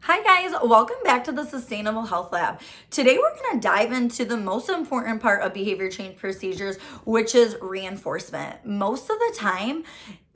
Hi guys, welcome back to the Sustainable Health Lab. Today we're going to dive into the most important part of behavior change procedures, which is reinforcement. Most of the time,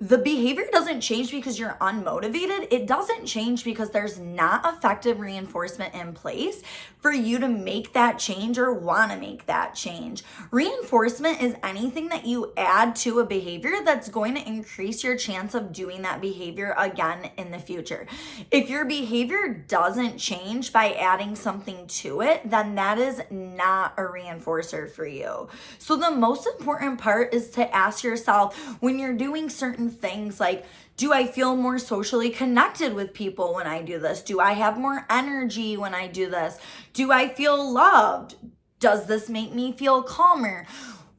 the behavior doesn't change because you're unmotivated. It doesn't change because there's not effective reinforcement in place for you to make that change or want to make that change. Reinforcement is anything that you add to a behavior that's going to increase your chance of doing that behavior again in the future. If your behavior doesn't change by adding something to it, then that is not a reinforcer for you. So the most important part is to ask yourself when you're doing certain things like, do I feel more socially connected with people when I do this? Do I have more energy when I do this? Do I feel loved? Does this make me feel calmer?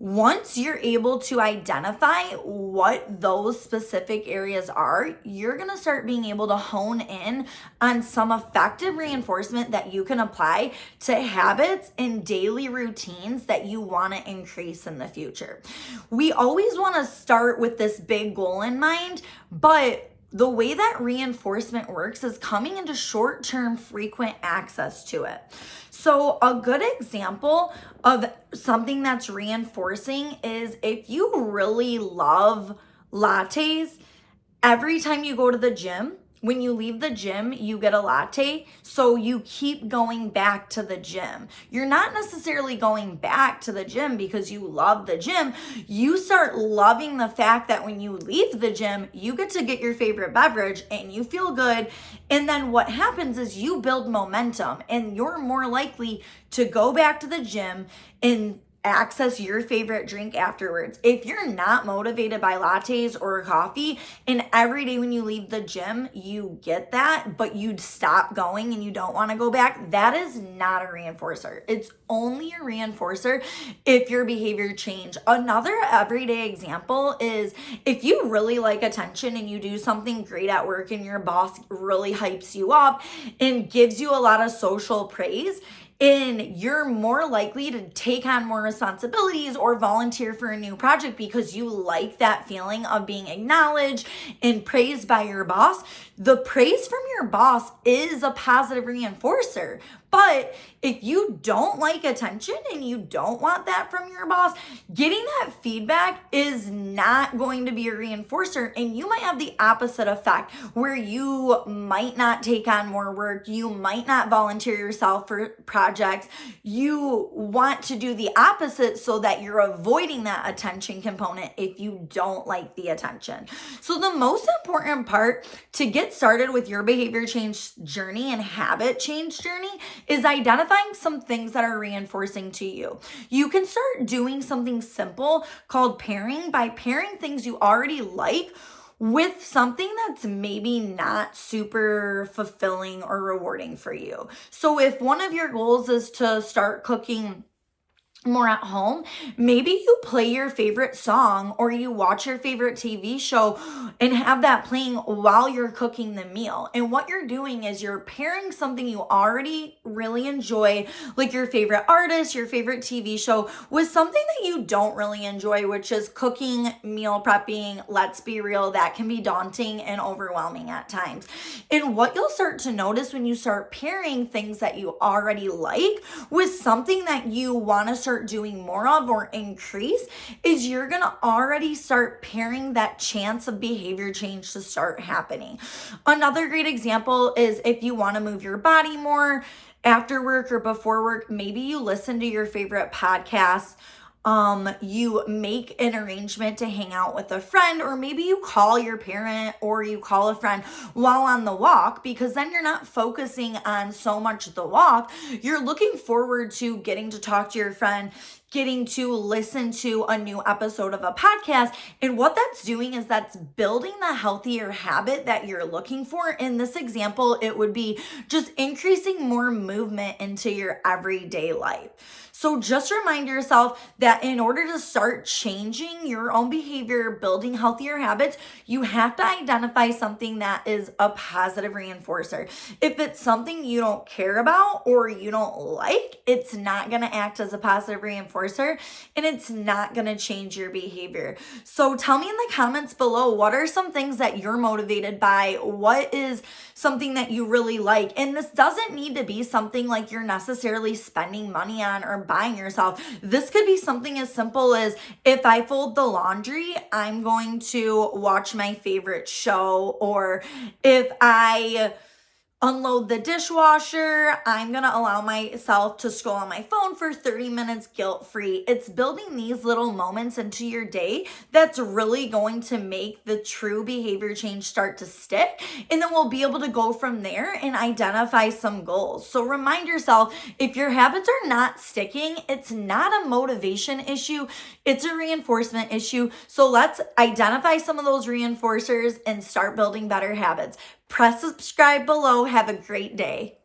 Once you're able to identify what those specific areas are, you're going to start being able to hone in on some effective reinforcement that you can apply to habits and daily routines that you want to increase in the future. We always want to start with this big goal in mind, but the way that reinforcement works is coming into short-term frequent access to it. So a good example of something that's reinforcing is if you really love lattes, every time you go to the gym, when you leave the gym, you get a latte, so you keep going back to the gym. You're not necessarily going back to the gym because you love the gym. You start loving the fact that when you leave the gym, you get to get your favorite beverage and you feel good. And then what happens is you build momentum and you're more likely to go back to the gym and access your favorite drink afterwards. If you're not motivated by lattes or coffee, and every day when you leave the gym, you get that, but you'd stop going and you don't want to go back, that is not a reinforcer. It's only a reinforcer if your behavior change. Another everyday example is if you really like attention and you do something great at work and your boss really hypes you up and gives you a lot of social praise, and you're more likely to take on more responsibilities or volunteer for a new project because you like that feeling of being acknowledged and praised by your boss. The praise from your boss is a positive reinforcer. But if you don't like attention and you don't want that from your boss, getting that feedback is not going to be a reinforcer, and you might have the opposite effect where you might not take on more work, you might not volunteer yourself for projects, you want to do the opposite so that you're avoiding that attention component if you don't like the attention. So the most important part to get started with your behavior change journey and habit change journey is identifying some things that are reinforcing to you. You can start doing something simple called pairing by pairing things you already like with something that's maybe not super fulfilling or rewarding for you. So if one of your goals is to start cooking more at home, maybe you play your favorite song or you watch your favorite TV show and have that playing while you're cooking the meal. And what you're doing is you're pairing something you already really enjoy, like your favorite artist, your favorite TV show, with something that you don't really enjoy, which is cooking, meal prepping. Let's be real, that can be daunting and overwhelming at times. And what you'll start to notice when you start pairing things that you already like with something that you want to start doing more of or increase is you're going to already start pairing that chance of behavior change to start happening. Another great example is if you want to move your body more after work or before work, maybe you listen to your favorite podcast. You make an arrangement to hang out with a friend, or maybe you call your parent or you call a friend while on the walk, because then you're not focusing on so much the walk. You're looking forward to getting to talk to your friend, getting to listen to a new episode of a podcast. And what that's doing is that's building the healthier habit that you're looking for. In this example, it would be just increasing more movement into your everyday life. So just remind yourself that in order to start changing your own behavior, building healthier habits, you have to identify something that is a positive reinforcer. If it's something you don't care about or you don't like, it's not going to act as a positive reinforcer and it's not going to change your behavior. So tell me in the comments below, what are some things that you're motivated by? What is something that you really like? And this doesn't need to be something like you're necessarily spending money on or buying yourself. This could be something as simple as, if I fold the laundry, I'm going to watch my favorite show, or if I unload the dishwasher, I'm gonna allow myself to scroll on my phone for 30 minutes guilt-free. It's building these little moments into your day that's really going to make the true behavior change start to stick. And then we'll be able to go from there and identify some goals. So remind yourself, if your habits are not sticking, it's not a motivation issue, it's a reinforcement issue. So let's identify some of those reinforcers and start building better habits. Press subscribe below. Have a great day.